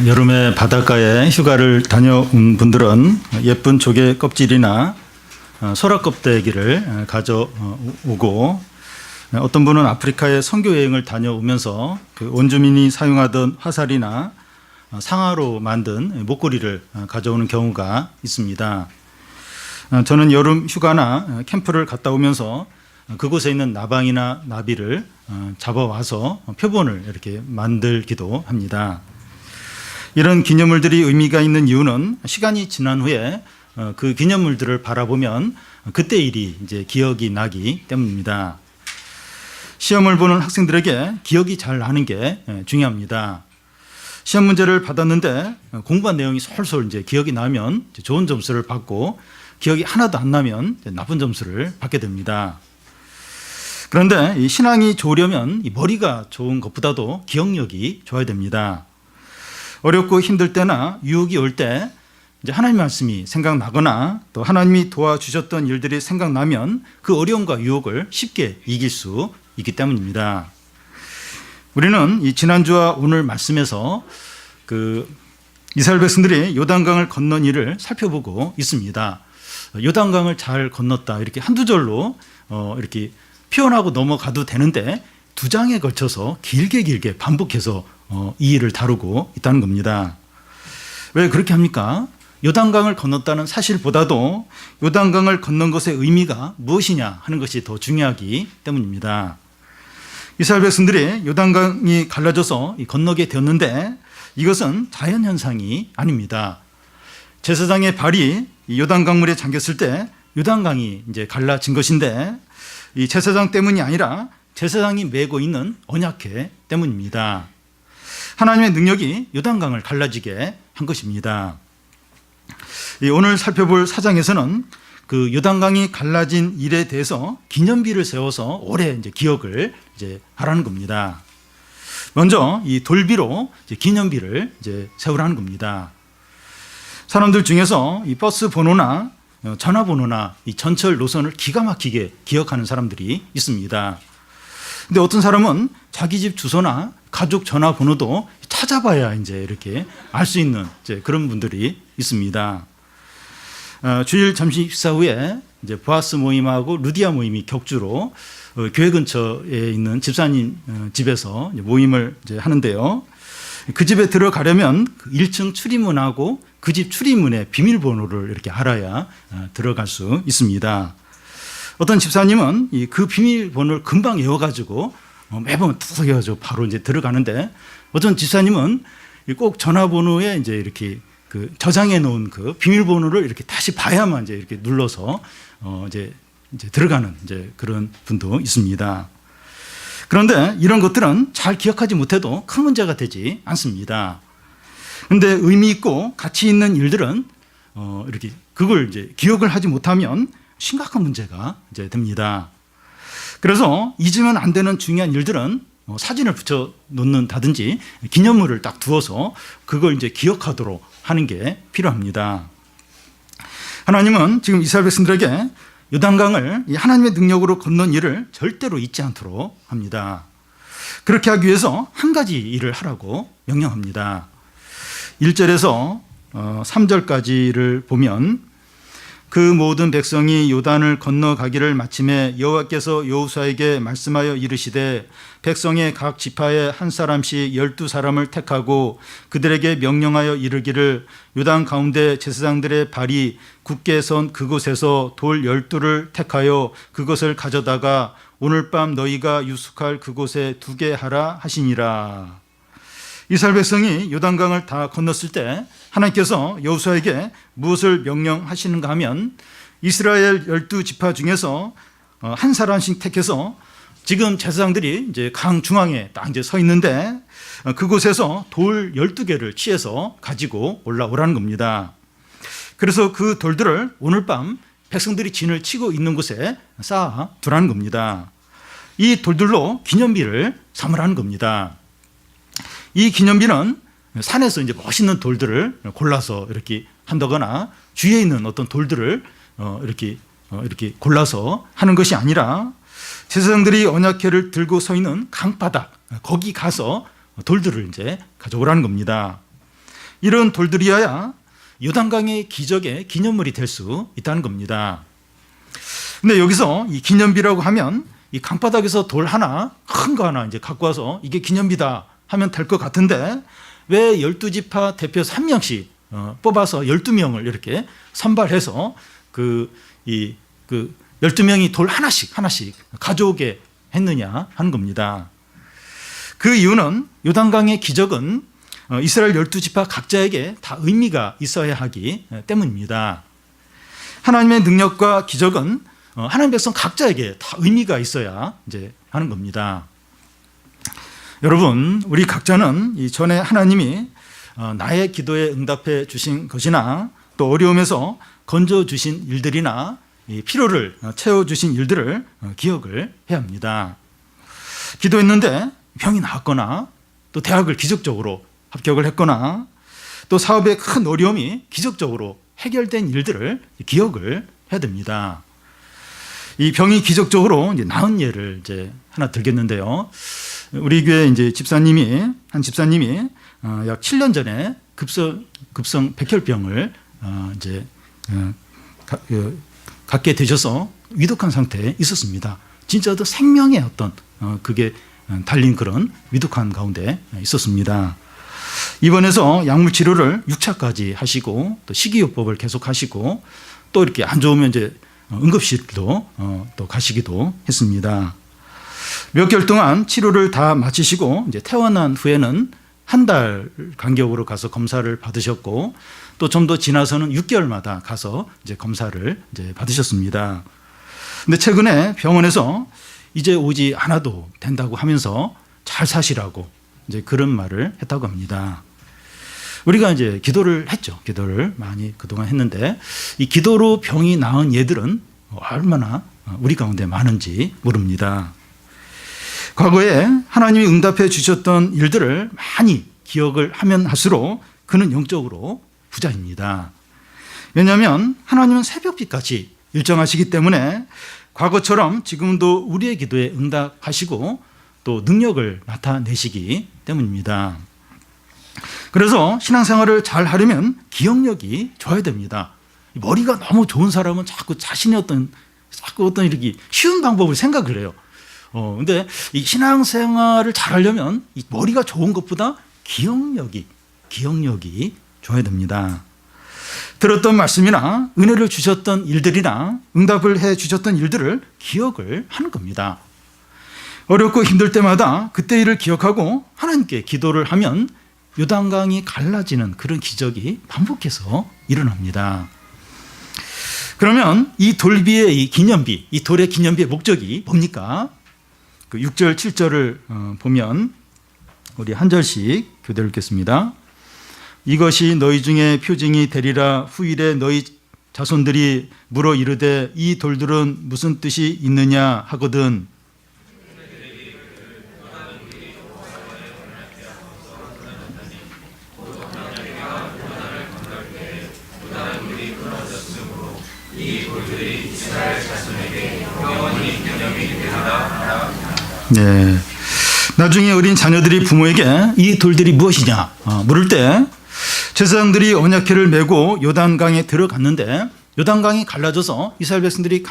여름에 바닷가에 휴가를 다녀온 분들은 예쁜 조개 껍질이나 소라 껍데기를 가져오고, 어떤 분은 아프리카에 선교 여행을 다녀오면서 그 원주민이 사용하던 화살이나 상아로 만든 목걸이를 가져오는 경우가 있습니다. 저는 여름 휴가나 캠프를 갔다 오면서 그곳에 있는 나방이나 나비를 잡아와서 표본을 이렇게 만들기도 합니다. 이런 기념물들이 의미가 있는 이유는 시간이 지난 후에 그 기념물들을 바라보면 그때 일이 이제 기억이 나기 때문입니다. 시험을 보는 학생들에게 기억이 잘 나는 게 중요합니다. 시험 문제를 받았는데 공부한 내용이 솔솔 이제 기억이 나면 좋은 점수를 받고, 기억이 하나도 안 나면 나쁜 점수를 받게 됩니다. 그런데 이 신앙이 좋으려면 이 머리가 좋은 것보다도 기억력이 좋아야 됩니다. 어렵고 힘들 때나 유혹이 올 때 이제 하나님 말씀이 생각나거나 또 하나님이 도와주셨던 일들이 생각나면 그 어려움과 유혹을 쉽게 이길 수 있기 때문입니다. 우리는 이 지난주와 오늘 말씀에서 그 이스라엘 백성들이 요단강을 건넌 일을 살펴보고 있습니다. 요단강을 잘 건넜다, 이렇게 한두 절로 이렇게 표현하고 넘어가도 되는데 2장에 걸쳐서 길게 반복해서 이 일을 다루고 있다는 겁니다. 왜 그렇게 합니까? 요단강을 건넜다는 사실보다도 요단강을 건넌 것의 의미가 무엇이냐 하는 것이 더 중요하기 때문입니다. 이스라엘 백성들이 요단강이 갈라져서 건너게 되었는데 이것은 자연현상이 아닙니다. 제사장의 발이 요단강물에 잠겼을 때 요단강이 이제 갈라진 것인데, 이 제사장 때문이 아니라 제사장이 메고 있는 언약궤 때문입니다. 하나님의 능력이 요단강을 갈라지게 한 것입니다. 오늘 살펴볼 4장에서는 그 요단강이 갈라진 일에 대해서 기념비를 세워서 오래 이제 기억을 이제 하라는 겁니다. 먼저 이 돌비로 이제 기념비를 이제 세우라는 겁니다. 사람들 중에서 이 버스 번호나 전화번호나 이 전철 노선을 기가 막히게 기억하는 사람들이 있습니다. 근데 어떤 사람은 자기 집 주소나 가족 전화번호도 찾아봐야 이제 이렇게 알 수 있는 이제 그런 분들이 있습니다. 주일 점심 식사 후에 이제 보아스 모임하고 루디아 모임이 격주로 교회 근처에 있는 집사님 집에서 모임을 이제 하는데요. 그 집에 들어가려면 1층 출입문하고 그 집 출입문의 비밀번호를 이렇게 알아야 들어갈 수 있습니다. 어떤 집사님은 그 비밀번호를 금방 외워가지고 매번 툭 해가지고 바로 이제 들어가는데, 어떤 집사님은 꼭 전화번호에 이제 이렇게 그 저장해 놓은 그 비밀번호를 이렇게 다시 봐야만 이제 이렇게 눌러서 이제 들어가는 이제 그런 분도 있습니다. 그런데 이런 것들은 잘 기억하지 못해도 큰 문제가 되지 않습니다. 그런데 의미 있고 가치 있는 일들은 이렇게 그걸 이제 기억을 하지 못하면 심각한 문제가 이제 됩니다. 그래서 잊으면 안 되는 중요한 일들은 사진을 붙여 놓는다든지 기념물을 딱 두어서 그걸 이제 기억하도록 하는 게 필요합니다. 하나님은 지금 이스라엘 백성들에게 요단강을 하나님의 능력으로 건넌 일을 절대로 잊지 않도록 합니다. 그렇게 하기 위해서 한 가지 일을 하라고 명령합니다. 1절에서 3절까지를 보면, 그 모든 백성이 요단을 건너가기를 마침에 여호와께서 여호수아에게 말씀하여 이르시되, 백성의 각 지파에 한 사람씩 12사람을 택하고 그들에게 명령하여 이르기를, 요단 가운데 제사장들의 발이 굳게 선 그곳에서 돌 12를 택하여 그것을 가져다가 오늘 밤 너희가 유숙할 그곳에 두게 하라 하시니라. 이스라엘 백성이 요단강을 다 건넜을 때 하나님께서 여호수아에게 무엇을 명령하시는가 하면, 이스라엘 12지파 중에서 한 사람씩 택해서, 지금 제사장들이 이제 강 중앙에 딱 이제 서 있는데 그곳에서 돌 12개를 취해서 가지고 올라오라는 겁니다. 그래서 그 돌들을 오늘 밤 백성들이 진을 치고 있는 곳에 쌓아 두라는 겁니다. 이 돌들로 기념비를 삼으라는 겁니다. 이 기념비는 산에서 이제 멋있는 돌들을 골라서 이렇게 한다거나 주위에 있는 어떤 돌들을 이렇게 골라서 하는 것이 아니라, 제사장들이 언약궤를 들고 서 있는 강바닥, 거기 가서 돌들을 이제 가져오라는 겁니다. 이런 돌들이어야 요단강의 기적의 기념물이 될 수 있다는 겁니다. 근데 여기서 이 기념비라고 하면 이 강바닥에서 돌 하나, 큰 거 하나 이제 갖고 와서 이게 기념비다 하면 될 것 같은데 왜 12지파 대표 3명씩 뽑아서 12명을 이렇게 선발해서 그 12명이 돌 하나씩 가져오게 했느냐 하는 겁니다. 그 이유는 요단강의 기적은 이스라엘 12지파 각자에게 다 의미가 있어야 하기 때문입니다. 하나님의 능력과 기적은 하나님 백성 각자에게 다 의미가 있어야 이제 하는 겁니다. 여러분, 우리 각자는 이 전에 하나님이 나의 기도에 응답해 주신 것이나 또 어려움에서 건져 주신 일들이나 필요를 채워 주신 일들을 기억을 해야 합니다. 기도했는데 병이 나았거나 또 대학을 기적적으로 합격을 했거나 또 사업의 큰 어려움이 기적적으로 해결된 일들을 기억을 해야 됩니다. 이 병이 기적적으로 이제 나은 예를 이제 하나 들겠는데요. 우리 교회 이제 한 집사님이 약 7년 전에 급성 백혈병을 이제 갖게 되셔서 위독한 상태에 있었습니다. 진짜 생명의 어떤 그게 달린 그런 위독한 가운데 있었습니다. 입원해서 약물 치료를 6차까지 하시고 또 식이요법을 계속 하시고 또 이렇게 안 좋으면 이제 응급실도 또 가시기도 했습니다. 몇 개월 동안 치료를 다 마치시고 이제 퇴원한 후에는 한 달 간격으로 가서 검사를 받으셨고 또 좀 더 지나서는 6개월마다 가서 이제 검사를 이제 받으셨습니다. 근데 최근에 병원에서 이제 오지 않아도 된다고 하면서 잘 사시라고 이제 그런 말을 했다고 합니다. 우리가 이제 기도를 했죠. 기도를 많이 그동안 했는데 이 기도로 병이 나은 예들은 얼마나 우리 가운데 많은지 모릅니다. 과거에 하나님이 응답해 주셨던 일들을 많이 기억을 하면 할수록 그는 영적으로 부자입니다. 왜냐하면 하나님은 새벽빛같이 일정하시기 때문에 과거처럼 지금도 우리의 기도에 응답하시고 또 능력을 나타내시기 때문입니다. 그래서 신앙생활을 잘 하려면 기억력이 좋아야 됩니다. 머리가 너무 좋은 사람은 자꾸 자신의 자꾸 어떤 이렇게 쉬운 방법을 생각을 해요. 근데 이 신앙생활을 잘 하려면 이 머리가 좋은 것보다 기억력이 좋아야 됩니다. 들었던 말씀이나 은혜를 주셨던 일들이나 응답을 해 주셨던 일들을 기억을 하는 겁니다. 어렵고 힘들 때마다 그때 일을 기억하고 하나님께 기도를 하면 요단강이 갈라지는 그런 기적이 반복해서 일어납니다. 그러면 이 돌비의 이 기념비, 이 돌의 기념비의 목적이 뭡니까? 그 6절, 7절을 보면 우리 한 절씩 교대로 읽겠습니다. 이것이 너희 중에 표징이 되리라. 후일에 너희 자손들이 물어 이르되 이 돌들은 무슨 뜻이 있느냐 하거든. 네. 나중에 어린 자녀들이 부모에게 이 돌들이 무엇이냐 물을 때 제사장들이 언약궤를 메고 요단강에 들어갔는데 요단강이 갈라져서 이스라엘 백성들이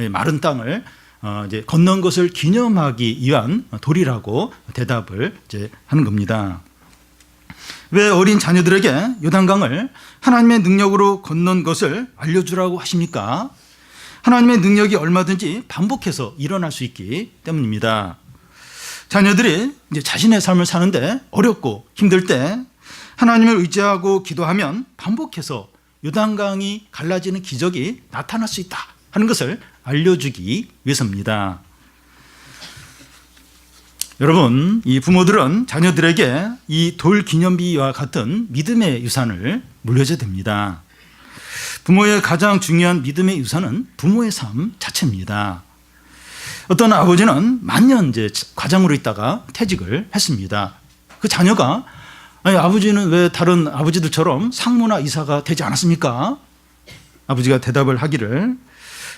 마른 땅을 이제 건넌 것을 기념하기 위한 돌이라고 대답을 이제 하는 겁니다. 왜 어린 자녀들에게 요단강을 하나님의 능력으로 건넌 것을 알려주라고 하십니까? 하나님의 능력이 얼마든지 반복해서 일어날 수 있기 때문입니다. 자녀들이 이제 자신의 삶을 사는데 어렵고 힘들 때 하나님을 의지하고 기도하면 반복해서 요단강이 갈라지는 기적이 나타날 수 있다 하는 것을 알려주기 위해서입니다. 여러분, 이 부모들은 자녀들에게 이 돌 기념비와 같은 믿음의 유산을 물려줘야 됩니다. 부모의 가장 중요한 믿음의 유산은 부모의 삶 자체입니다. 어떤 아버지는 만년 이제 과장으로 있다가 퇴직을 했습니다. 그 자녀가 아니, 아버지는 왜 다른 아버지들처럼 상무나 이사가 되지 않았습니까? 아버지가 대답을 하기를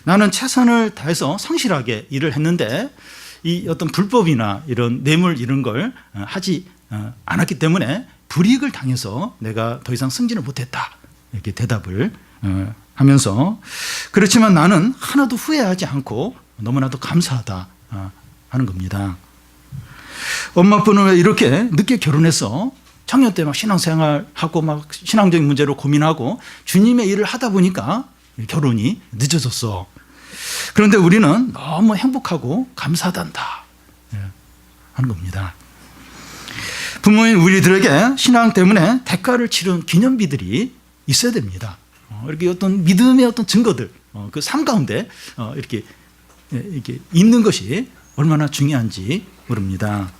나는 최선을 다해서 성실하게 일을 했는데 이 어떤 불법이나 이런 뇌물 이런 걸 하지 않았기 때문에 불이익을 당해서 내가 더 이상 승진을 못했다. 이렇게 대답을 하면서 그렇지만 나는 하나도 후회하지 않고 너무나도 감사하다 하는 겁니다. 엄마 아빠는 왜 이렇게 늦게 결혼해서 청년 때 막 신앙생활하고 막 신앙적인 문제로 고민하고 주님의 일을 하다 보니까 결혼이 늦어졌어. 그런데 우리는 너무 행복하고 감사하단다 하는 겁니다. 부모인 우리들에게 신앙 때문에 대가를 치른 기념비들이 있어야 됩니다. 이렇게 어떤 믿음의 어떤 증거들, 그 삶 가운데 이렇게 있는 것이 얼마나 중요한지 모릅니다.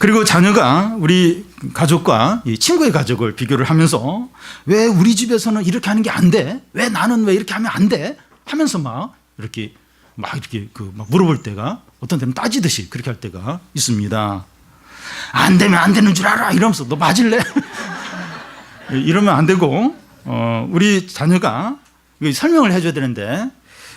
그리고 자녀가 우리 가족과 친구의 가족을 비교를 하면서 왜 우리 집에서는 이렇게 하는 게 안 돼? 왜 나는 왜 이렇게 하면 안 돼? 하면서 막 이렇게 막 물어볼 때가 어떤 때는 따지듯이 그렇게 할 때가 있습니다. 안 되면 안 되는 줄 알아 이러면서 너 맞을래? 이러면 안 되고 우리 자녀가 설명을 해줘야 되는데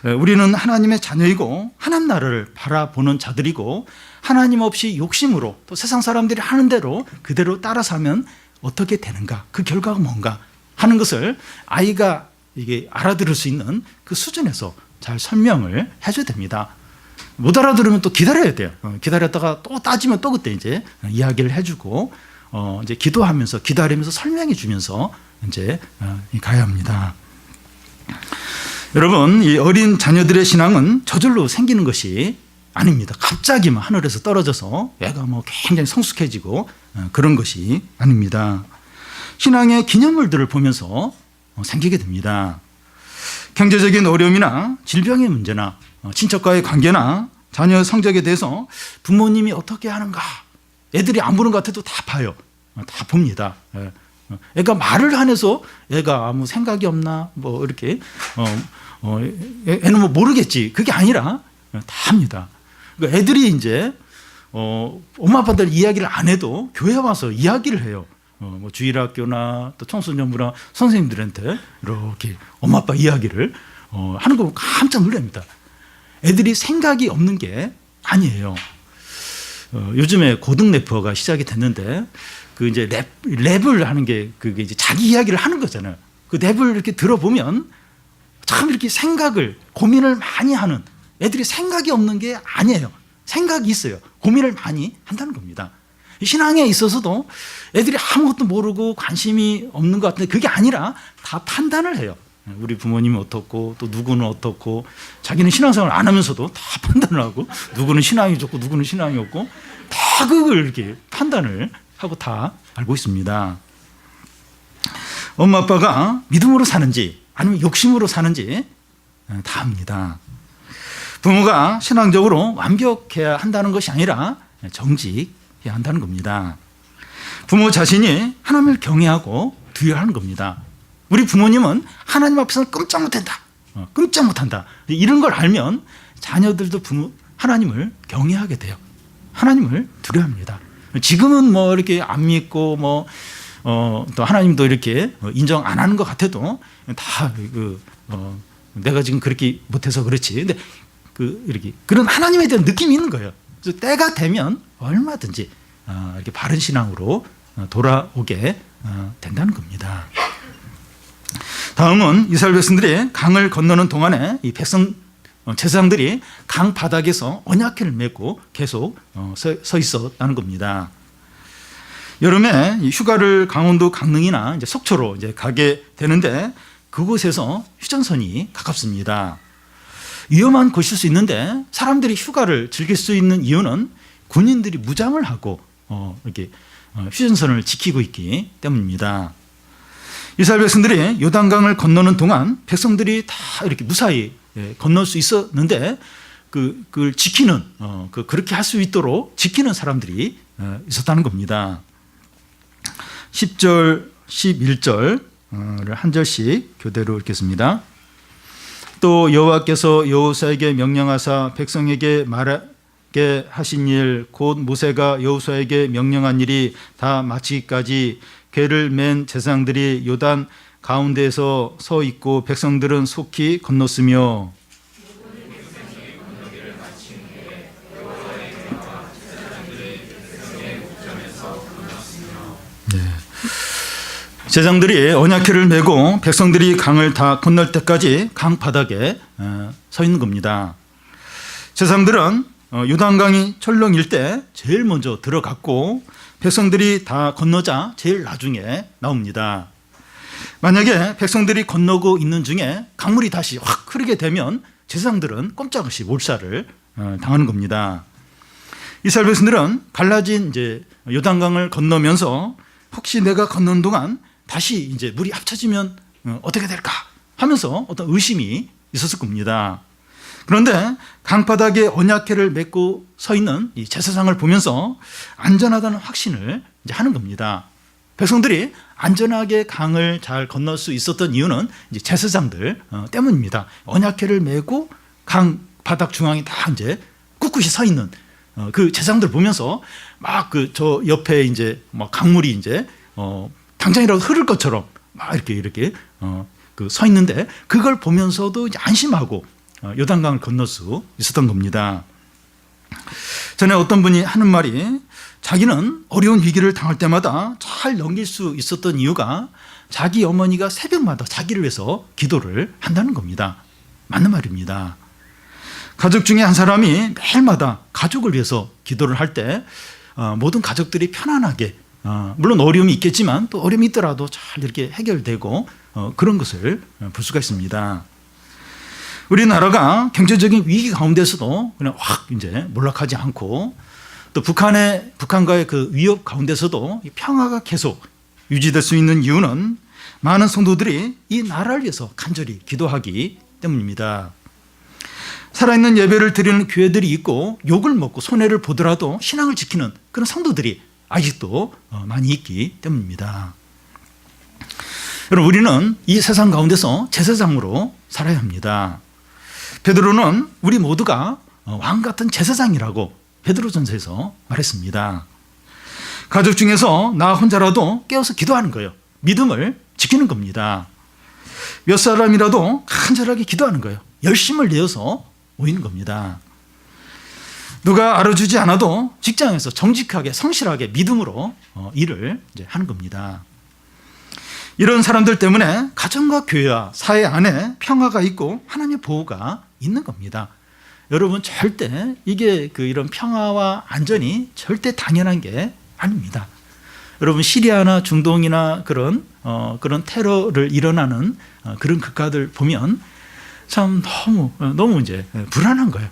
우리는 하나님의 자녀이고 하나님 나라를 바라보는 자들이고 하나님 없이 욕심으로 또 세상 사람들이 하는 대로 그대로 따라서 하면 어떻게 되는가, 그 결과가 뭔가 하는 것을 아이가 이게 알아들을 수 있는 그 수준에서 잘 설명을 해줘야 됩니다. 못 알아들으면 또 기다려야 돼요. 기다렸다가 또 따지면 또 그때 이제 이야기를 해주고 이제 기도하면서 기다리면서 설명해 주면서 이제 가야 합니다. 여러분, 이 어린 자녀들의 신앙은 저절로 생기는 것이 아닙니다. 갑자기 막 하늘에서 떨어져서 애가 뭐 굉장히 성숙해지고 그런 것이 아닙니다. 신앙의 기념물들을 보면서 생기게 됩니다. 경제적인 어려움이나 질병의 문제나 친척과의 관계나 자녀 성적에 대해서 부모님이 어떻게 하는가, 애들이 안 보는 것 같아도 다 봐요. 다 봅니다. 애가 말을 안 해서 애가 아무 생각이 없나 뭐 이렇게 애는 뭐 모르겠지, 그게 아니라 다 합니다. 그러니까 애들이 이제 엄마 아빠들 이야기를 안 해도 교회 와서 이야기를 해요. 뭐 주일학교나 또 청소년부나 선생님들한테 이렇게 엄마 아빠 이야기를 하는 거 보고 깜짝 놀랍니다. 애들이 생각이 없는 게 아니에요. 요즘에 고등 래퍼가 시작이 됐는데 그 이제 랩을 하는 게 그게 이제 자기 이야기를 하는 거잖아요. 그 랩을 이렇게 들어보면 참 이렇게 생각을 고민을 많이 하는, 애들이 생각이 없는 게 아니에요. 생각이 있어요. 고민을 많이 한다는 겁니다. 신앙에 있어서도 애들이 아무것도 모르고 관심이 없는 것 같은데 그게 아니라 다 판단을 해요. 우리 부모님이 어떻고 또 누구는 어떻고, 자기는 신앙생활 안 하면서도 다 판단을 하고 누구는 신앙이 좋고 누구는 신앙이 없고 다 그걸 이렇게 판단을 하고 다 알고 있습니다. 엄마 아빠가 믿음으로 사는지 아니면 욕심으로 사는지 다 압니다. 부모가 신앙적으로 완벽해야 한다는 것이 아니라 정직해야 한다는 겁니다. 부모 자신이 하나님을 경외하고 두려워하는 겁니다. 우리 부모님은 하나님 앞에서는 꼼짝 못한다. 꼼짝 못한다. 이런 걸 알면 자녀들도 하나님을 경외하게 돼요. 하나님을 두려워합니다. 지금은 뭐 이렇게 안 믿고 뭐 또 하나님도 이렇게 인정 안 하는 것 같아도 다 내가 지금 그렇게 못해서 그렇지. 근데 이렇게 그런 하나님에 대한 느낌이 있는 거예요. 그래서 때가 되면 얼마든지 이렇게 바른 신앙으로 돌아오게 된다는 겁니다. 다음은 이스라엘 백성들이 강을 건너는 동안에 이 제사장들이 강 바닥에서 언약궤를 메고 계속 서 있었다는 겁니다. 여름에 휴가를 강원도 강릉이나 이제 속초로 이제 가게 되는데 그곳에서 휴전선이 가깝습니다. 위험한 곳일 수 있는데 사람들이 휴가를 즐길 수 있는 이유는 군인들이 무장을 하고 이렇게 휴전선을 지키고 있기 때문입니다. 이스라엘 백성들이 요단강을 건너는 동안 백성들이 다 이렇게 무사히 건널 수 있었는데 그걸 지키는 그렇게 할 수 있도록 지키는 사람들이 있었다는 겁니다. 10절, 11절을 한 절씩 교대로 읽겠습니다. 또 여호와께서 여호수아에게 명령하사 백성에게 말하게 하신 일 곧 모세가 여호수아에게 명령한 일이 다 마치기까지 궤를 맨 제사장들이 요단 가운데에서 서 있고 백성들은 속히 건넜으며 제사장들이 언약궤를 메고 백성들이 강을 다 건널 때까지 강 바닥에 서 있는 겁니다. 제사장들은 요단강이 철렁일 때 제일 먼저 들어갔고 백성들이 다 건너자 제일 나중에 나옵니다. 만약에 백성들이 건너고 있는 중에 강물이 다시 확 흐르게 되면 제사장들은 꼼짝없이 몰살을 당하는 겁니다. 이스라엘 백성들은 갈라진 이제 요단강을 건너면서 혹시 내가 건너는 동안 다시 이제 물이 합쳐지면 어떻게 될까 하면서 어떤 의심이 있었을 겁니다. 그런데 강바닥에 언약궤를 메고 서 있는 이 제사장을 보면서 안전하다는 확신을 이제 하는 겁니다. 백성들이 안전하게 강을 잘 건널 수 있었던 이유는 이제 제사장들 때문입니다. 언약궤를 메고 강 바닥 중앙에 다 이제 꿋꿋이 서 있는 그 제사장들 보면서 막 그 저 옆에 이제 막 강물이 이제 당장이라도 흐를 것처럼 막 이렇게 그 서 있는데 그걸 보면서도 이제 안심하고 요단강을 건널 수 있었던 겁니다. 전에 어떤 분이 하는 말이 자기는 어려운 위기를 당할 때마다 잘 넘길 수 있었던 이유가 자기 어머니가 새벽마다 자기를 위해서 기도를 한다는 겁니다. 맞는 말입니다. 가족 중에 한 사람이 매일마다 가족을 위해서 기도를 할 때 모든 가족들이 편안하게 물론 어려움이 있겠지만 또 어려움이 있더라도 잘 이렇게 해결되고 그런 것을 볼 수가 있습니다. 우리나라가 경제적인 위기 가운데서도 그냥 확 이제 몰락하지 않고 또 북한과의 그 위협 가운데서도 평화가 계속 유지될 수 있는 이유는 많은 성도들이 이 나라를 위해서 간절히 기도하기 때문입니다. 살아있는 예배를 드리는 교회들이 있고 욕을 먹고 손해를 보더라도 신앙을 지키는 그런 성도들이 아직도 많이 있기 때문입니다. 여러분, 우리는 이 세상 가운데서 제사장으로 살아야 합니다. 베드로는 우리 모두가 왕 같은 제사장이라고 베드로전서에서 말했습니다. 가족 중에서 나 혼자라도 깨어서 기도하는 거예요. 믿음을 지키는 겁니다. 몇 사람이라도 간절하게 기도하는 거예요. 열심을 내어서 모이는 겁니다. 누가 알아주지 않아도 직장에서 정직하게 성실하게 믿음으로 일을 이제 하는 겁니다. 이런 사람들 때문에 가정과 교회와 사회 안에 평화가 있고 하나님의 보호가 있는 겁니다. 여러분, 절대 이게 이런 평화와 안전이 절대 당연한 게 아닙니다. 여러분, 시리아나 중동이나 그런 테러를 일어나는 그런 국가들 보면 참 너무 이제 불안한 거예요.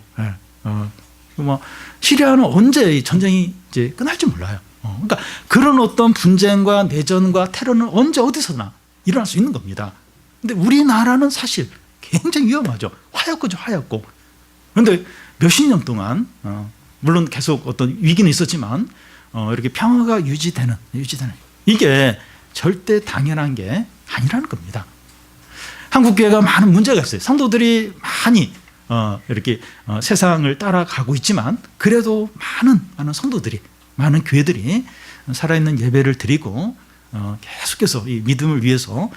시리아는 언제 이 전쟁이 이제 끝날지 몰라요. 그러니까 그런 어떤 분쟁과 내전과 테러는 언제 어디서나 일어날 수 있는 겁니다. 근데 우리나라는 사실 굉장히 위험하죠. 하얗고죠, 하얗고. 그런데 몇십 년 동안 물론 계속 어떤 위기는 있었지만 이렇게 평화가 유지되는 이게 절대 당연한 게 아니라는 겁니다. 한국 교회가 많은 문제가 있어요. 성도들이 많이 이렇게 세상을 따라가고 있지만 그래도 많은 성도들이 많은 교회들이 살아있는 예배를 드리고 계속해서 이 믿음을 위해서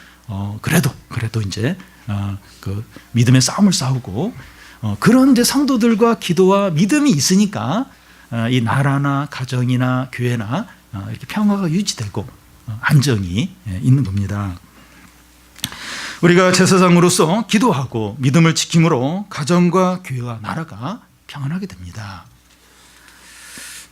그래도 이제 그 믿음의 싸움을 싸우고 그런 이제 성도들과 기도와 믿음이 있으니까 이 나라나 가정이나 교회나 이렇게 평화가 유지되고 안정이 있는 겁니다. 우리가 제사장으로서 기도하고 믿음을 지킴으로 가정과 교회와 나라가 평안하게 됩니다.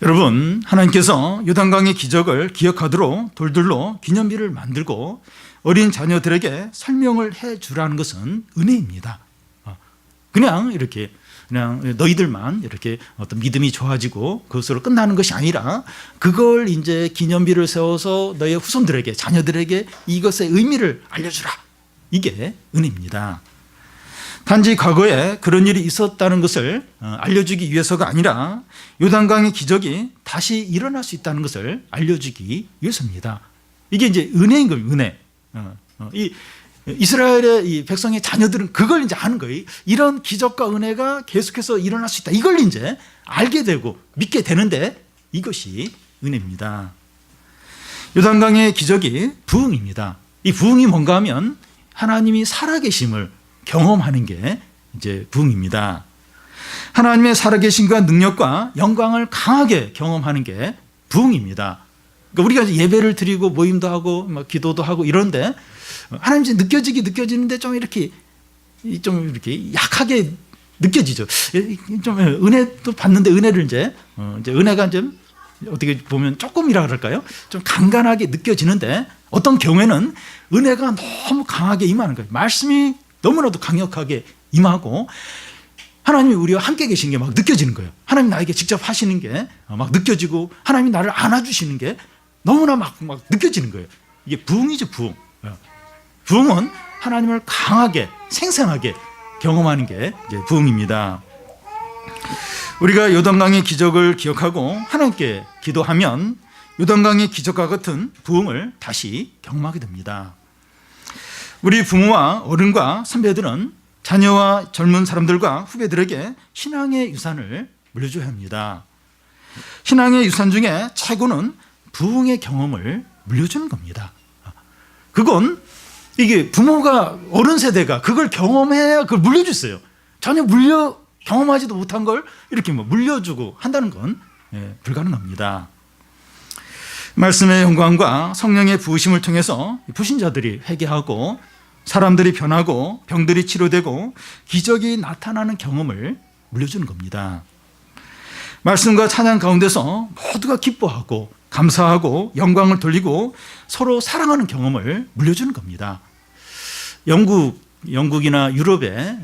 여러분, 하나님께서 요단강의 기적을 기억하도록 돌들로 기념비를 만들고 어린 자녀들에게 설명을 해 주라는 것은 은혜입니다. 그냥 너희들만 이렇게 어떤 믿음이 좋아지고 그것으로 끝나는 것이 아니라 그걸 이제 기념비를 세워서 너희 후손들에게, 자녀들에게 이것의 의미를 알려주라. 이게 은혜입니다. 단지 과거에 그런 일이 있었다는 것을 알려주기 위해서가 아니라 요단강의 기적이 다시 일어날 수 있다는 것을 알려주기 위해서입니다. 이게 이제 은혜인 거예요, 은혜. 이 이스라엘의 이 백성의 자녀들은 그걸 이제 아는 거예요. 이런 기적과 은혜가 계속해서 일어날 수 있다. 이걸 이제 알게 되고 믿게 되는데 이것이 은혜입니다. 요단강의 기적이 부흥입니다. 이 부흥이 뭔가 하면 하나님이 살아계심을 경험하는 게 이제 부흥입니다. 하나님의 살아계심과 능력과 영광을 강하게 경험하는 게 부흥입니다. 그러니까 우리가 이제 예배를 드리고 모임도 하고 막 기도도 하고 이런데 하나님 이제 느껴지는데 좀 이렇게 약하게 느껴지죠. 좀 은혜도 받는데 은혜를 이제 은혜가 좀 어떻게 보면 조금이라 그럴까요? 좀 간간하게 느껴지는데 어떤 경우에는 은혜가 너무 강하게 임하는 거예요. 말씀이 너무나도 강력하게 임하고 하나님이 우리와 함께 계신 게 막 느껴지는 거예요. 하나님 나에게 직접 하시는 게 막 느껴지고 하나님이 나를 안아주시는 게 너무나 막 느껴지는 거예요. 이게 부흥이죠, 부흥. 부흥은 하나님을 강하게 생생하게 경험하는 게 이제 부흥입니다. 우리가 요단강의 기적을 기억하고 하나님께 기도하면 요단강의 기적과 같은 부흥을 다시 경험하게 됩니다. 우리 부모와 어른과 선배들은 자녀와 젊은 사람들과 후배들에게 신앙의 유산을 물려줘야 합니다. 신앙의 유산 중에 최고는 부흥의 경험을 물려주는 겁니다. 그건 이게 부모가 어른 세대가 그걸 경험해야 그걸 물려줬어요. 전혀 경험하지도 못한 걸 이렇게 물려주고 한다는 건 불가능합니다. 말씀의 영광과 성령의 부으심을 통해서 불신자들이 회개하고 사람들이 변하고 병들이 치료되고 기적이 나타나는 경험을 물려주는 겁니다. 말씀과 찬양 가운데서 모두가 기뻐하고 감사하고 영광을 돌리고 서로 사랑하는 경험을 물려주는 겁니다. 영국이나 유럽에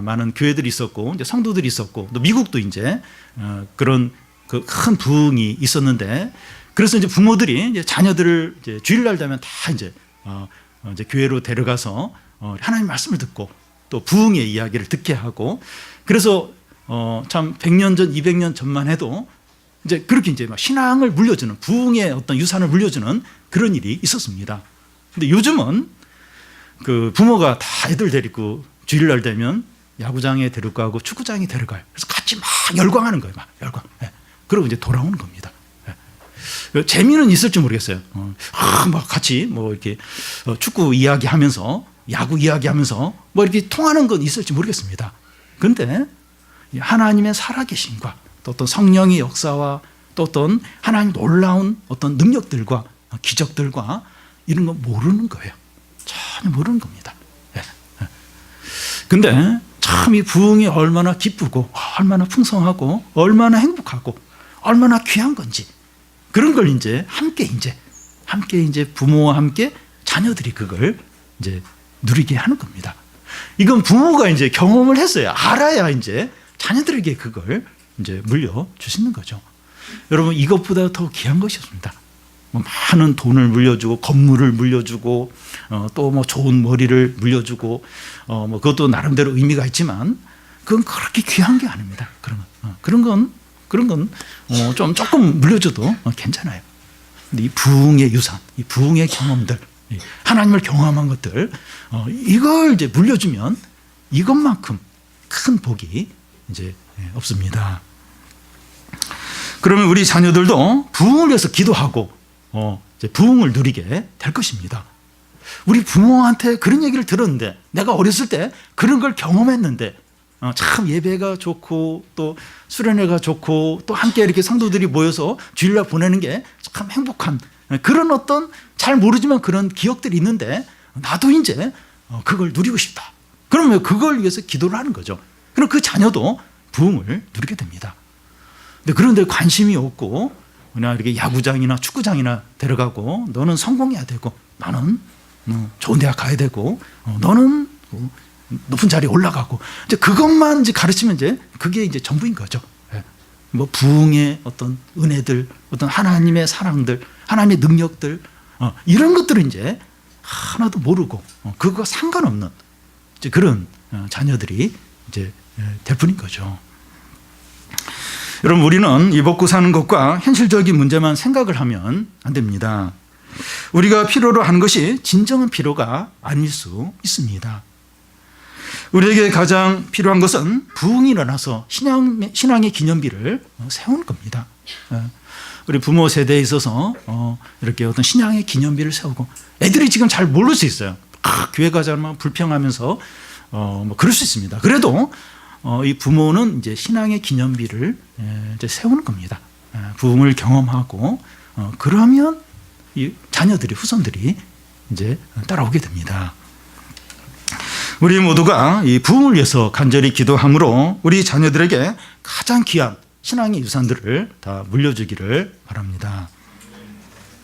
많은 교회들이 있었고 이제 성도들이 있었고 또 미국도 이제 그런 그 큰 부흥이 있었는데 그래서 이제 부모들이 이제 자녀들을 이제 주일날 되면 다 이제 교회로 데려가서 하나님 말씀을 듣고 또 부흥의 이야기를 듣게 하고 그래서 참 100년 전, 200년 전만 해도 이제 그렇게 이제 막 신앙을 물려주는 부흥의 어떤 유산을 물려주는 그런 일이 있었습니다. 근데 요즘은 그 부모가 다 애들 데리고 주일날 되면 야구장에 데려가고 축구장에 데려가요. 그래서 같이 막 열광하는 거예요. 막 열광. 그리고 이제 돌아오는 겁니다. 재미는 있을지 모르겠어요. 막 같이 뭐 이렇게 축구 이야기하면서 야구 이야기하면서 뭐 이렇게 통하는 건 있을지 모르겠습니다. 그런데 하나님의 살아계심과 또 어떤 성령의 역사와 또 어떤 하나님 놀라운 어떤 능력들과 기적들과 이런 거 모르는 거예요. 전혀 모르는 겁니다. 근데 참 이 부흥이 얼마나 기쁘고 얼마나 풍성하고 얼마나 행복하고 얼마나 귀한 건지 그런 걸 이제 함께 부모와 함께 자녀들이 그걸 이제 누리게 하는 겁니다. 이건 부모가 이제 경험을 했어요. 알아야 이제 자녀들에게 그걸 이제 물려 주시는 거죠. 여러분 이것보다 더 귀한 것이 없습니다. 많은 돈을 물려주고 건물을 물려주고 또 뭐 좋은 머리를 물려주고 뭐 그것도 나름대로 의미가 있지만 그건 그렇게 귀한 게 아닙니다. 그런 건 좀 조금 물려줘도 괜찮아요. 근데 이 부흥의 유산, 이 부흥의 경험들, 하나님을 경험한 것들 이걸 이제 물려주면 이것만큼 큰 복이 이제 없습니다. 그러면 우리 자녀들도 부흥을 위해서 기도하고 이제 부흥을 누리게 될 것입니다. 우리 부모한테 그런 얘기를 들었는데 내가 어렸을 때 그런 걸 경험했는데 참 예배가 좋고 또 수련회가 좋고 또 함께 이렇게 성도들이 모여서 주일날 보내는 게 참 행복한 그런 어떤 잘 모르지만 그런 기억들이 있는데 나도 이제 그걸 누리고 싶다. 그러면 그걸 위해서 기도를 하는 거죠. 그럼 그 자녀도 부흥을 누리게 됩니다. 근데 그런데 관심이 없고 그냥 이렇게 야구장이나 축구장이나 데려가고 너는 성공해야 되고 너는 좋은 대학 가야 되고 너는 높은 자리에 올라가고 이제 그것만 이제 가르치면 이제 그게 이제 전부인 거죠. 뭐 부흥의 어떤 은혜들, 어떤 하나님의 사랑들, 하나님의 능력들 이런 것들을 이제 하나도 모르고 그거 상관없는 이제 그런 자녀들이 이제 될 뿐인 거죠. 여러분 우리는 이 먹고 사는 것과 현실적인 문제만 생각을 하면 안 됩니다. 우리가 필요로 하는 것이 진정한 필요가 아닐 수 있습니다. 우리에게 가장 필요한 것은 부흥이 일어나서 신앙의 기념비를 세우는 겁니다. 우리 부모 세대에 있어서 이렇게 어떤 신앙의 기념비를 세우고 애들이 지금 잘 모를 수 있어요. 교회 가자면 불평하면서 뭐 그럴 수 있습니다. 그래도 이 부모는 이제 신앙의 기념비를 이제 세우는 겁니다. 부흥을 경험하고 그러면 이 자녀들이 후손들이 이제 따라오게 됩니다. 우리 모두가 이 부흥을 위해서 간절히 기도함으로 우리 자녀들에게 가장 귀한 신앙의 유산들을 다 물려주기를 바랍니다.